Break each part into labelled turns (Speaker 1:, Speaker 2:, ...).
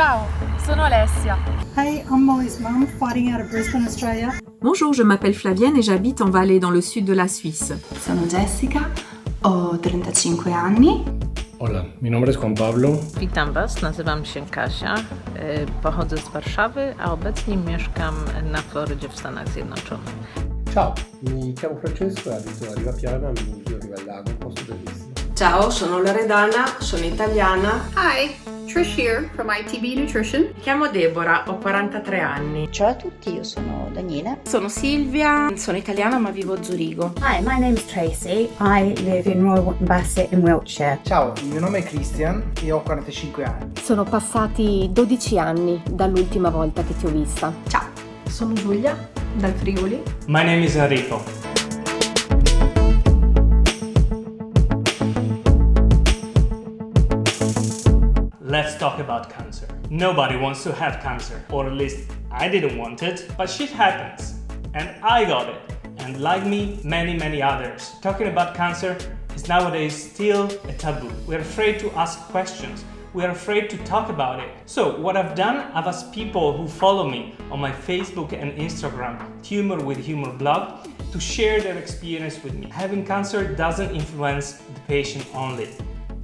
Speaker 1: Ciao, sono Alessia.
Speaker 2: Hey, I'm Molly's mum, fighting out of Brisbane, Australia.
Speaker 3: Bonjour, je m'appelle Flavienne et j'habite en Valais dans le sud de la Suisse.
Speaker 4: Sono Jessica, ho 35 anni.
Speaker 5: Hola, mi nombre es Juan Pablo.
Speaker 6: Witam Was, nazywam się Kasia, pochodzę z Warszawy, a obecnie mieszkam na Florydzie w Stanach Zjednoczonych.
Speaker 7: Ciao, mi chiamo Francesco e abito a Riva Piana, Museo Riva del Lago, un posto bellissimo.
Speaker 8: Ciao, sono Loredana, sono italiana.
Speaker 9: Hi, Trish here from ITB Nutrition.
Speaker 8: Mi chiamo Deborah, ho 43 anni.
Speaker 10: Ciao a tutti, io sono Daniela.
Speaker 11: Sono Silvia, sono italiana ma vivo a Zurigo.
Speaker 12: Hi, my name's Tracy. I live in Royal Wootton Bassett in Wiltshire.
Speaker 13: Ciao, il mio nome è Christian e ho 45 anni.
Speaker 14: Sono passati 12 anni dall'ultima volta che ti ho vista.
Speaker 15: Ciao, sono Giulia, dal Friuli.
Speaker 16: My name is Enrico. Let's talk about cancer. Nobody wants to have cancer, or at least I didn't want it, but shit happens, and I got it. And like me, many others. Talking about cancer is nowadays still a taboo. We're afraid to ask questions. We are afraid to talk about it. So what I've done, I've asked people who follow me on my Facebook and Instagram, Tumor with Humor blog, to share their experience with me. Having cancer doesn't influence the patient only.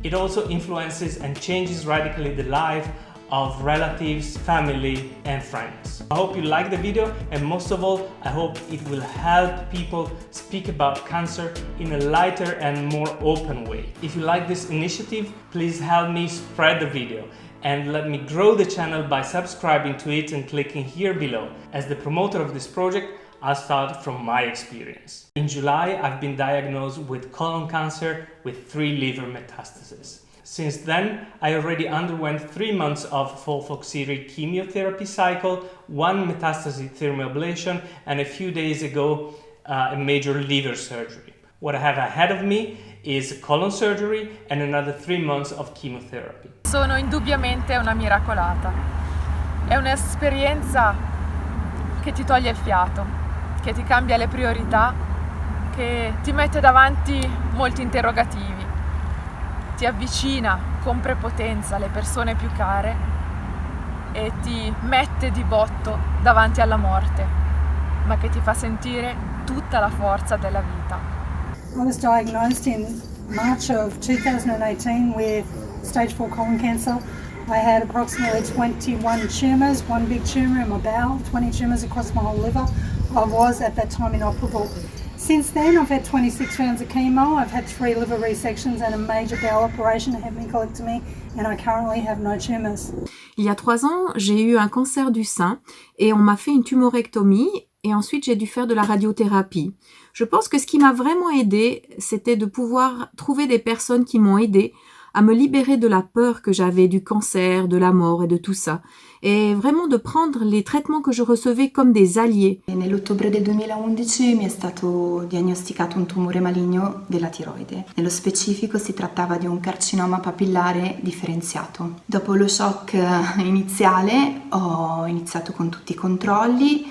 Speaker 16: It also influences and changes radically the life of relatives, family, and friends. I hope you like the video, and most of all, I hope it will help people speak about cancer in a lighter and more open way. If you like this initiative, please help me spread the video and let me grow the channel by subscribing to it and clicking here below. As the promoter of this project, I'll start from my experience. In July, I've been diagnosed with colon cancer with 3 liver metastases. Since then, I already underwent 3 months of FOLFOXIRI chemotherapy cycle, 1 metastasis thermoablation, and a few days ago, a major liver surgery. What I have ahead of me is colon surgery and another 3 months of chemotherapy.
Speaker 1: Sono indubbiamente una miracolata. È un'esperienza che ti toglie il fiato, che ti cambia le priorità, che ti mette davanti molti interrogativi, ti avvicina con prepotenza alle persone più care e ti mette di botto davanti alla morte, ma che ti fa sentire tutta la forza della vita.
Speaker 2: I was diagnosed in March of 2018 with stage 4 colon cancer. I had approximately 21 tumours, 1 big tumour in my bowel, 20 tumours across my whole liver. I was at that time inoperable. Since then, I've had 26 rounds of chemo, I've had 3 liver resections and a major bowel operation, a hemicolectomy, and I currently have no tumours.
Speaker 3: Il y a 3 ans, j'ai eu un cancer du sein et on m'a fait une tumorectomie et ensuite j'ai dû faire de la radiothérapie. Je pense que ce qui m'a vraiment aidée, c'était de pouvoir trouver des personnes qui m'ont aidée à me libérer de la peur que j'avais du cancer, de la mort et de tout ça. E vraiment de prendre les traitements que je recevais comme des alliés.
Speaker 4: Nell'ottobre del 2011 mi è stato diagnosticato un tumore maligno della tiroide. Nello specifico si trattava di un carcinoma papillare differenziato. Dopo lo shock iniziale ho iniziato con tutti i controlli.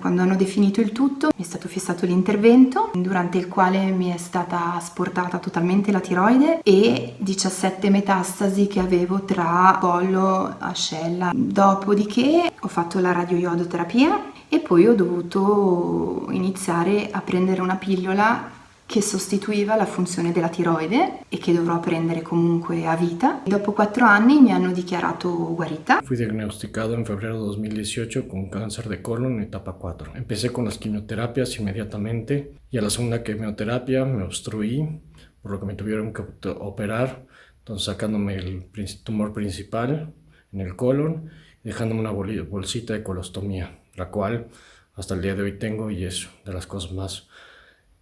Speaker 4: Quando hanno definito il tutto mi è stato fissato l'intervento, durante il quale mi è stata asportata totalmente la tiroide e 17 metastasi che avevo tra collo, ascella. Dopodiché ho fatto la radioiodoterapia e poi ho dovuto iniziare a prendere una pillola che sostituiva la funzione della tiroide e che dovrò prendere comunque a vita. Dopo 4 anni mi hanno dichiarato guarita.
Speaker 5: Fui diagnosticado en febrero de 2018 con cáncer de colon etapa 4. Empecé con las quimioterapias inmediatamente y a la segunda quimioterapia me obstruí, por lo que me tuvieron que operar, entonces sacándome el tumor principal en el colon, dejándome una bolsita de colostomía, la cual hasta el día de hoy tengo y es de las cosas más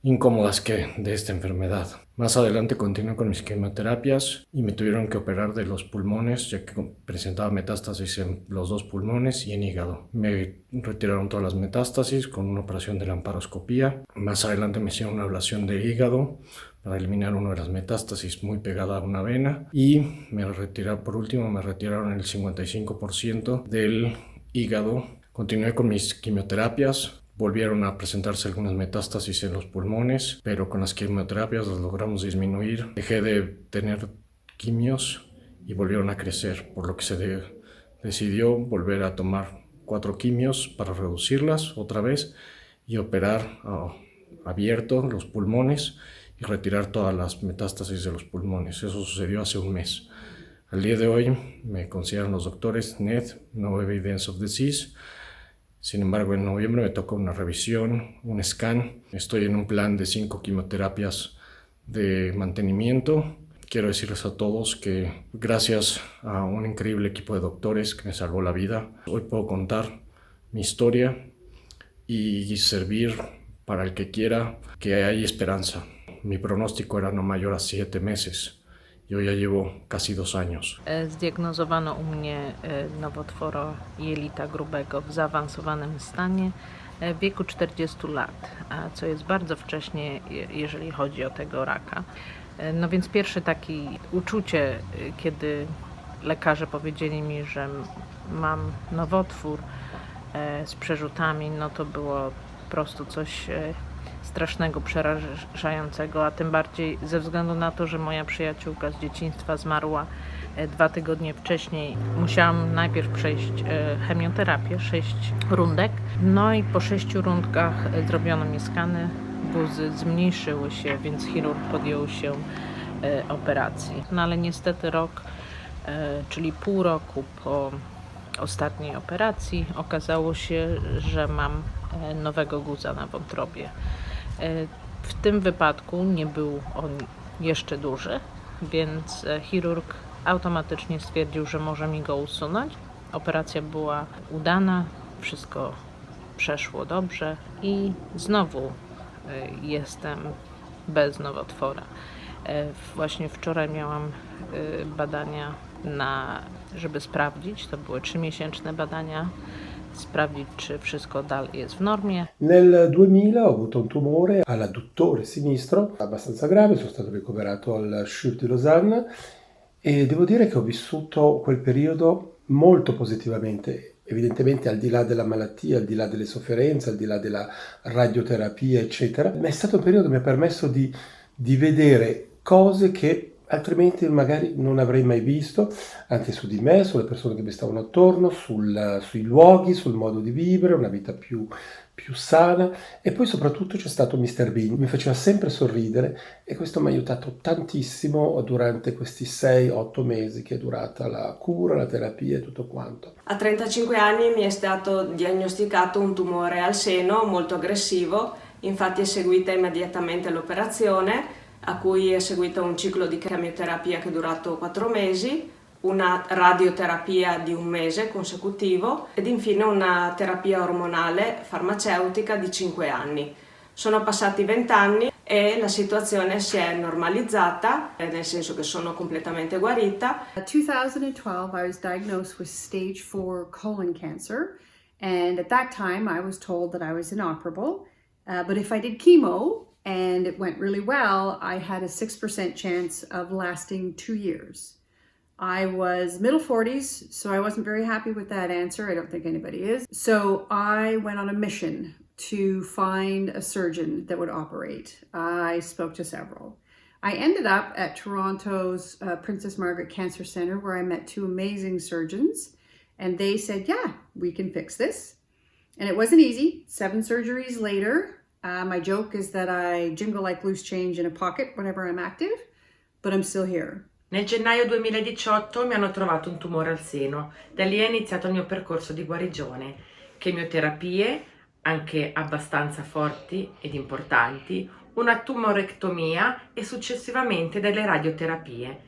Speaker 5: incómodas que de esta enfermedad. Más adelante continué con mis quimioterapias y me tuvieron que operar de los pulmones, ya que presentaba metástasis en los 2 pulmones y en hígado. Me retiraron todas las metástasis con una operación de lamparoscopía. Más adelante me hicieron una ablación de hígado para eliminar una de las metástasis muy pegada a una vena y por último me retiraron el 55% del hígado. Continué con mis quimioterapias. Volvieron a presentarse algunas metástasis en los pulmones, pero con las quimioterapias las logramos disminuir. Dejé de tener quimios y volvieron a crecer, por lo que se decidió volver a tomar 4 quimios para reducirlas otra vez y operar abierto los pulmones y retirar todas las metástasis de los pulmones. Eso sucedió hace un mes. Al día de hoy me consideran los doctores NED, No Evidence of Disease. Sin embargo, en noviembre me toca una revisión, un scan. Estoy en un plan de 5 quimioterapias de mantenimiento. Quiero decirles a todos que gracias a un increíble equipo de doctores que me salvó la vida, hoy puedo contar mi historia y servir para el que quiera que hay esperanza. Mi pronóstico era no mayor a 7 meses. Yo ya llevo casi 2 años.
Speaker 6: Zdiagnozowano u mnie nowotwora jelita grubego w zaawansowanym stanie w wieku 40 lat, co jest bardzo wcześnie, jeżeli chodzi o tego raka. No więc pierwsze takie uczucie, kiedy lekarze powiedzieli mi, że mam nowotwór z przerzutami, no to było po prostu coś strasznego, przerażającego, a tym bardziej ze względu na to, że moja przyjaciółka z dzieciństwa zmarła 2 tygodnie wcześniej. Musiałam najpierw przejść chemioterapię, 6 rundek, no i po 6 rundkach zrobiono mi skany, guzy zmniejszyły się, więc chirurg podjął się operacji. No ale niestety rok, czyli pół roku po ostatniej operacji, okazało się, że mam nowego guza na wątrobie. W tym wypadku nie był on jeszcze duży, więc chirurg automatycznie stwierdził, że może mi go usunąć. Operacja była udana, wszystko przeszło dobrze i znowu jestem bez nowotwora. Właśnie wczoraj miałam badania, żeby sprawdzić, to były 3-miesięczne badania, sprawdzić, czy wszystko dalej jest w normie.
Speaker 7: Nel 2000 ho avuto un tumore all'adduttore sinistro, abbastanza grave, sono stato ricoverato al CHUV di Lausanne e devo dire che ho vissuto quel periodo molto positivamente, evidentemente al di là della malattia, al di là delle sofferenze, al di là della radioterapia, eccetera. Ma è stato un periodo che mi ha permesso di vedere cose che altrimenti magari non avrei mai visto, anche su di me, sulle persone che mi stavano attorno, sui luoghi, sul modo di vivere, una vita più sana. E poi soprattutto c'è stato Mr. Bean, mi faceva sempre sorridere e questo mi ha aiutato tantissimo durante questi 6-8 mesi che è durata la cura, la terapia e tutto quanto.
Speaker 8: A 35 anni mi è stato diagnosticato un tumore al seno molto aggressivo, infatti è seguita immediatamente l'operazione, a cui è seguito un ciclo di chemioterapia che è durato 4 mesi, una radioterapia di 1 mese consecutivo ed infine una terapia ormonale farmaceutica di 5 anni. Sono passati 20 anni e la situazione si è normalizzata, nel senso che sono completamente guarita.
Speaker 9: In 2012 I was diagnosed with stage 4 colon cancer, and at that time I was told that I was inoperable, but if I did chemo and it went really well, I had a 6% chance of lasting 2 years. I was middle 40s, so I wasn't very happy with that answer. I don't think anybody is. So I went on a mission to find a surgeon that would operate. I spoke to several. I ended up at Toronto's Princess Margaret Cancer Centre, where I met 2 amazing surgeons, and they said, yeah, we can fix this. And it wasn't easy. 7 surgeries later, my joke is that I jingle like loose change in a pocket whenever I'm active, but I'm still here.
Speaker 8: Nel gennaio 2018 mi hanno trovato un tumore al seno, da lì è iniziato il mio percorso di guarigione, chemioterapie, anche abbastanza forti ed importanti, una tumorectomia e successivamente delle radioterapie.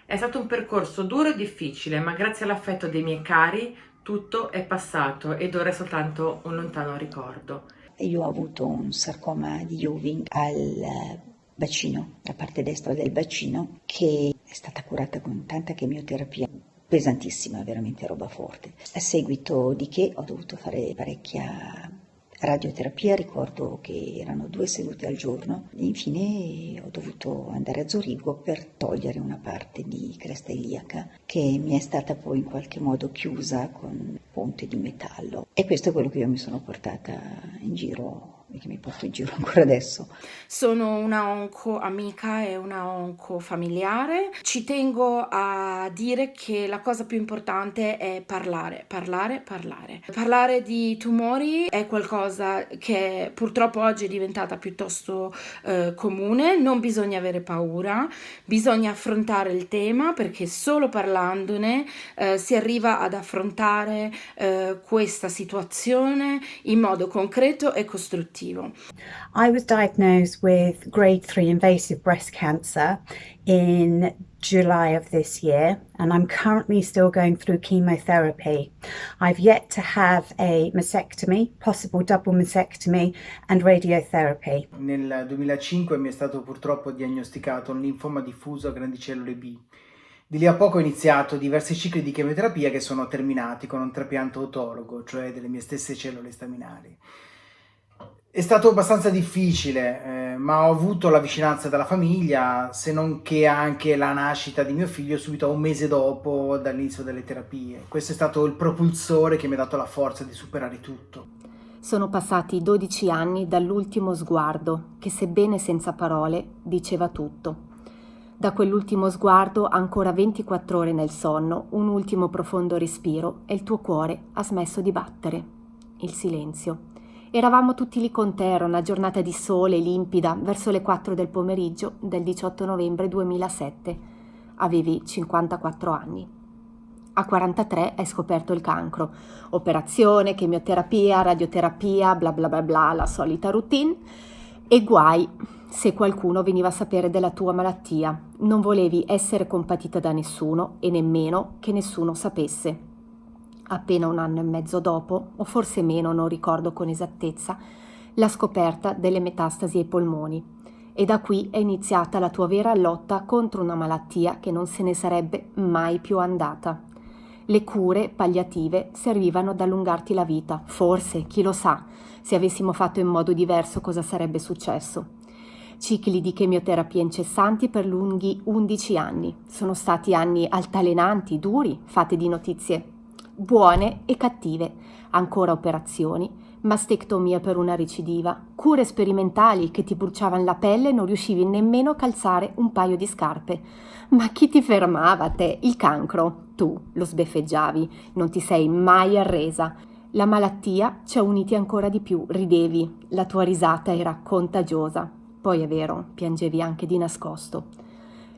Speaker 8: È stato un percorso duro e difficile, ma grazie all'affetto dei miei cari tutto è passato ed ora è soltanto un lontano ricordo.
Speaker 10: Io ho avuto un sarcoma di Ewing al bacino, la parte destra del bacino, che è stata curata con tanta chemioterapia, pesantissima, veramente roba forte. A seguito di che ho dovuto fare parecchia radioterapia, ricordo che erano 2 sedute al giorno, e infine ho dovuto andare a Zurigo per togliere una parte di cresta iliaca che mi è stata poi in qualche modo chiusa con ponte di metallo, e questo è quello che io mi sono portata in giro che mi porto in giro ancora adesso.
Speaker 11: Sono una onco amica e una onco familiare. Ci tengo a dire che la cosa più importante è parlare. Parlare di tumori è qualcosa che purtroppo oggi è diventata piuttosto comune. Non bisogna avere paura, bisogna affrontare il tema, perché solo parlandone si arriva ad affrontare questa situazione in modo concreto e costruttivo.
Speaker 12: I was diagnosed with grade 3 invasive breast cancer in July of this year, and I'm currently still going through chemotherapy. I've yet to have a mastectomy, possible double mastectomy, and radiotherapy.
Speaker 13: Nel 2005 mi è stato purtroppo diagnosticato un linfoma diffuso a grandi cellule B. Di lì a poco ho iniziato diversi cicli di chemioterapia che sono terminati con un trapianto autologo, cioè delle mie stesse cellule staminali. È stato abbastanza difficile, ma ho avuto la vicinanza della famiglia, se non che anche la nascita di mio figlio subito un mese dopo dall'inizio delle terapie. Questo è stato il propulsore che mi ha dato la forza di superare tutto.
Speaker 14: Sono passati 12 anni dall'ultimo sguardo, che sebbene senza parole, diceva tutto. Da quell'ultimo sguardo, ancora 24 ore nel sonno, un ultimo profondo respiro e il tuo cuore ha smesso di battere. Il silenzio. Eravamo tutti lì con te, era una giornata di sole limpida, verso le 4 del pomeriggio del 18 novembre 2007. Avevi 54 anni. A 43 hai scoperto il cancro. Operazione, chemioterapia, radioterapia, bla bla bla bla, la solita routine. E guai se qualcuno veniva a sapere della tua malattia. Non volevi essere compatita da nessuno e nemmeno che nessuno sapesse. Appena un anno e mezzo dopo, o forse meno, non ricordo con esattezza, la scoperta delle metastasi ai polmoni. E da qui è iniziata la tua vera lotta contro una malattia che non se ne sarebbe mai più andata. Le cure palliative servivano ad allungarti la vita. Forse, chi lo sa, se avessimo fatto in modo diverso cosa sarebbe successo. Cicli di chemioterapia incessanti per lunghi 11 anni. Sono stati anni altalenanti, duri, fatti di notizie buone e cattive, ancora operazioni, mastectomia per una recidiva, cure sperimentali che ti bruciavano la pelle e non riuscivi nemmeno a calzare un paio di scarpe. Ma chi ti fermava te? Il cancro? Tu lo sbeffeggiavi, non ti sei mai arresa. La malattia ci ha uniti ancora di più, ridevi, la tua risata era contagiosa. Poi è vero, piangevi anche di nascosto.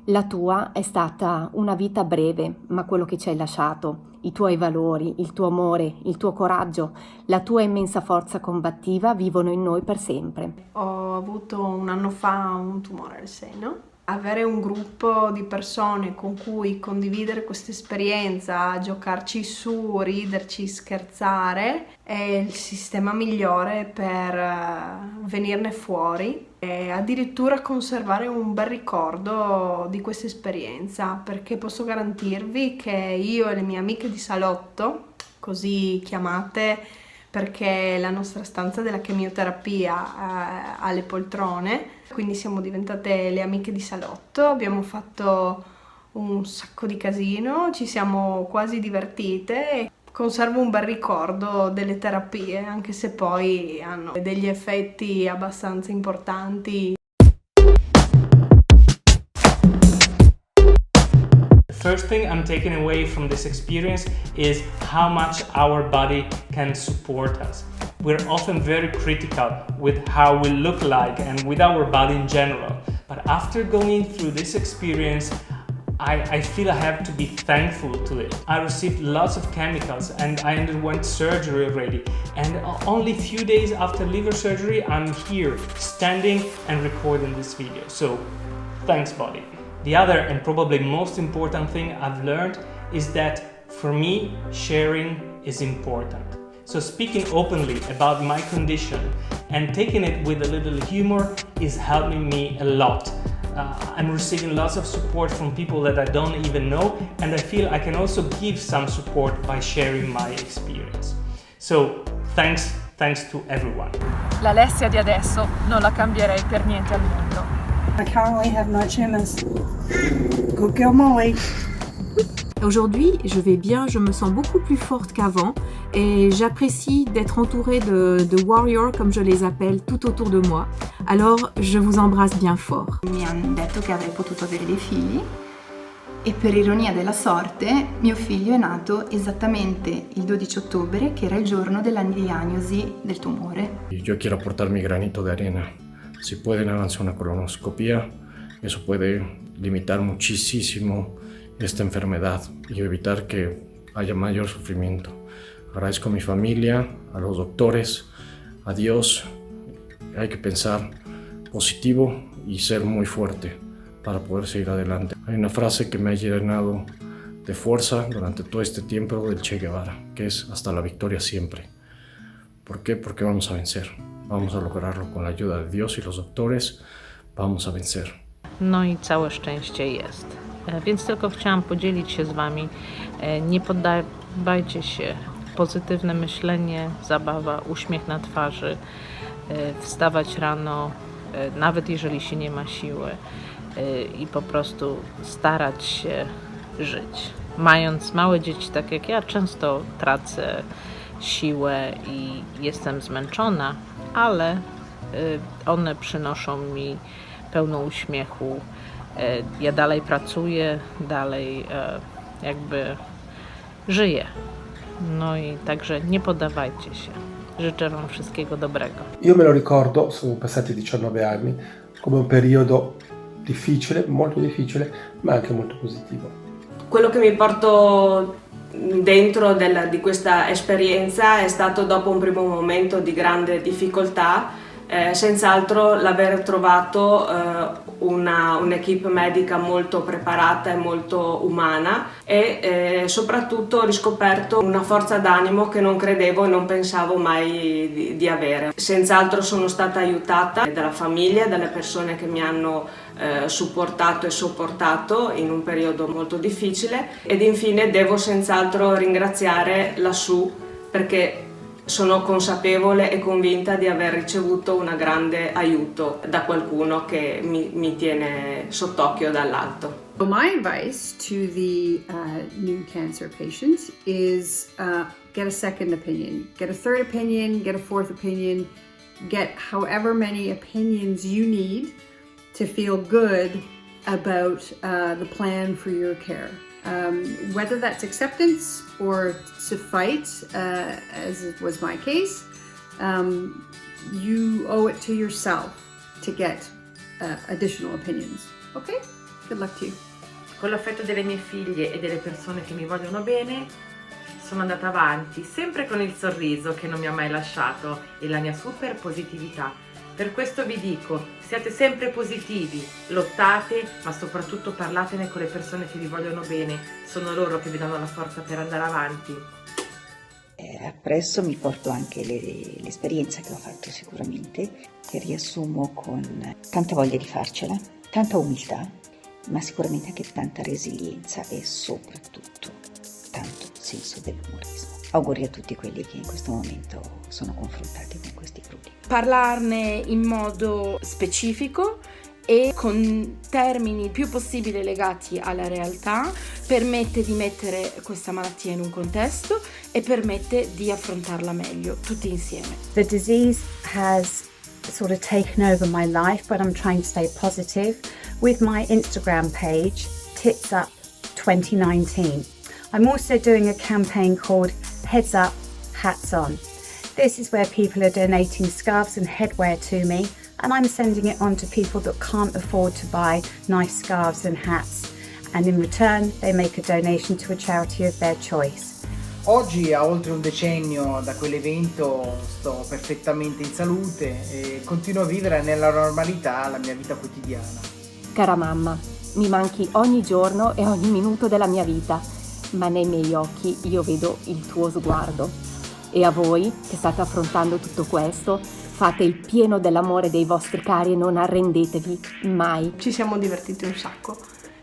Speaker 14: La tua è stata una vita breve, ma quello che ci hai lasciato, i tuoi valori, il tuo amore, il tuo coraggio, la tua immensa forza combattiva vivono in noi per sempre.
Speaker 15: Ho avuto un anno fa un tumore al seno. Avere un gruppo di persone con cui condividere questa esperienza, giocarci su, riderci, scherzare, è il sistema migliore per venirne fuori e addirittura conservare un bel ricordo di questa esperienza, perché posso garantirvi che io e le mie amiche di salotto, così chiamate perché la nostra stanza della chemioterapia ha le poltrone, quindi siamo diventate le amiche di salotto, abbiamo fatto un sacco di casino, ci siamo quasi divertite e conservo un bel ricordo delle terapie, anche se poi hanno degli effetti abbastanza importanti.
Speaker 16: The first thing I'm taking away from this experience is how much our body can support us. We're often very critical with how we look like and with our body in general. But after going through this experience, I feel I have to be thankful to it. I received lots of chemicals and I underwent surgery already. And only a few days after liver surgery, I'm here standing and recording this video. So, thanks body. The other and probably most important thing I've learned is that for me, sharing is important. So speaking openly about my condition and taking it with a little humor is helping me a lot. I'm receiving lots of support from people that I don't even know, and I feel I can also give some support by sharing my experience. So thanks to everyone.
Speaker 1: L'Alessia di adesso non la cambierei per niente al mondo.
Speaker 2: I currently have no tumours. Good girl, Molly.
Speaker 3: Aujourd'hui, je vais bien, je me sens beaucoup plus forte qu'avant et j'apprécie d'être entourée de warriors, comme je les appelle, tout autour de moi. Alors, je vous embrasse bien fort.
Speaker 4: Mi hanno detto che avrei potuto avere dei figli e per ironia della sorte mio figlio è nato esattamente il 12 ottobre, che era il giorno della diagnosi del tumore.
Speaker 5: Yo quiero aportar mi granito de arena. Si pueden hacer una colonoscopia, eso puede limitar muchísimo esta enfermedad y evitar que haya mayor sufrimiento. Agradezco a mi familia, a los doctores, a Dios. Hay que pensar positivo y ser muy fuerte para poder seguir adelante. Hay una frase que me ha llenado de fuerza durante todo este tiempo del Che Guevara, que es hasta la victoria siempre. ¿Por qué? Porque vamos a vencer. Vamos a lograrlo con la ayuda de Dios y los doctores. Vamos a vencer.
Speaker 6: No i całe szczęście jest. Więc tylko chciałam podzielić się z Wami. Nie poddawajcie się. Pozytywne myślenie, zabawa, uśmiech na twarzy, wstawać rano, nawet jeżeli się nie ma siły i po prostu starać się żyć. Mając małe dzieci, tak jak ja, często tracę siłę i jestem zmęczona, ale one przynoszą mi pełno uśmiechu. Ja dalej pracuję, dalej jakby żyję. No i także nie poddawajcie się. Życzę Wam wszystkiego dobrego.
Speaker 7: Io me lo ricordo, sono passati 19 anni, come un periodo difficile, molto difficile, ma anche molto positivo.
Speaker 8: Quello che mi porto dentro di questa esperienza è stato, dopo un primo momento di grande difficoltà, senz'altro l'aver trovato un'equipe medica molto preparata e molto umana e soprattutto ho riscoperto una forza d'animo che non credevo e non pensavo mai di avere. Senz'altro sono stata aiutata dalla famiglia, dalle persone che mi hanno supportato e sopportato in un periodo molto difficile, ed infine devo senz'altro ringraziare lassù, perché sono consapevole e convinta di aver ricevuto un grande aiuto da qualcuno che mi tiene sott'occhio dall'alto.
Speaker 9: So my advice to the new cancer patients is get a second opinion, get a third opinion, get a fourth opinion, get however many opinions you need to feel good about the plan for your care. Whether that's acceptance or to fight, as it was my case, you owe it to yourself to get additional opinions. Okay? Good luck to you.
Speaker 17: Con l'affetto delle mie figlie e delle persone che mi vogliono bene, sono andata avanti, sempre con il sorriso che non mi ha mai lasciato e la mia super positività. Per questo vi dico, siate sempre positivi, lottate, ma soprattutto parlatene con le persone che vi vogliono bene. Sono loro che vi danno la forza per andare avanti.
Speaker 10: Appresso mi porto anche l'esperienza che ho fatto sicuramente, che riassumo con tanta voglia di farcela, tanta umiltà, ma sicuramente anche tanta resilienza e soprattutto tanto senso dell'umorismo. Auguri a tutti quelli che in questo momento sono confrontati con questi problemi.
Speaker 11: Parlarne in modo specifico e con termini più possibile legati alla realtà permette di mettere questa malattia in un contesto e permette di affrontarla meglio tutti insieme.
Speaker 12: The disease has sort of taken over my life, but I'm trying to stay positive with my Instagram page, Tits Up 2019. I'm also doing a campaign called Heads Up, Hats On. This is where people are donating scarves and headwear to me, and I'm sending it on to people that can't afford to buy nice scarves and hats. And in return, they make a donation to a charity of their choice.
Speaker 13: Oggi, a oltre un decennio da quell'evento, sto perfettamente in salute e continuo a vivere nella normalità la mia vita quotidiana.
Speaker 14: Cara mamma, mi manchi ogni giorno e ogni minuto della mia vita, ma nei miei occhi io vedo il tuo sguardo. E a voi, che state affrontando tutto questo, fate il pieno dell'amore dei vostri cari e non arrendetevi mai.
Speaker 15: Ci siamo divertiti un sacco,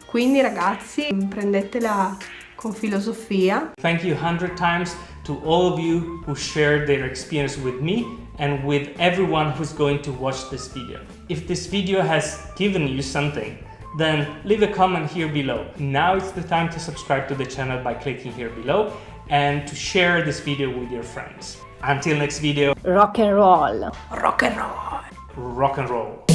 Speaker 15: quindi ragazzi, prendetela con filosofia.
Speaker 16: Thank you 100 times to all of you who shared their experience with me and with everyone who's going to watch this video. If this video has given you something, then leave a comment here below. Now it's the time to subscribe to the channel by clicking here below and to share this video with your friends. Until next video,
Speaker 14: Rock and roll!
Speaker 16: rock and roll!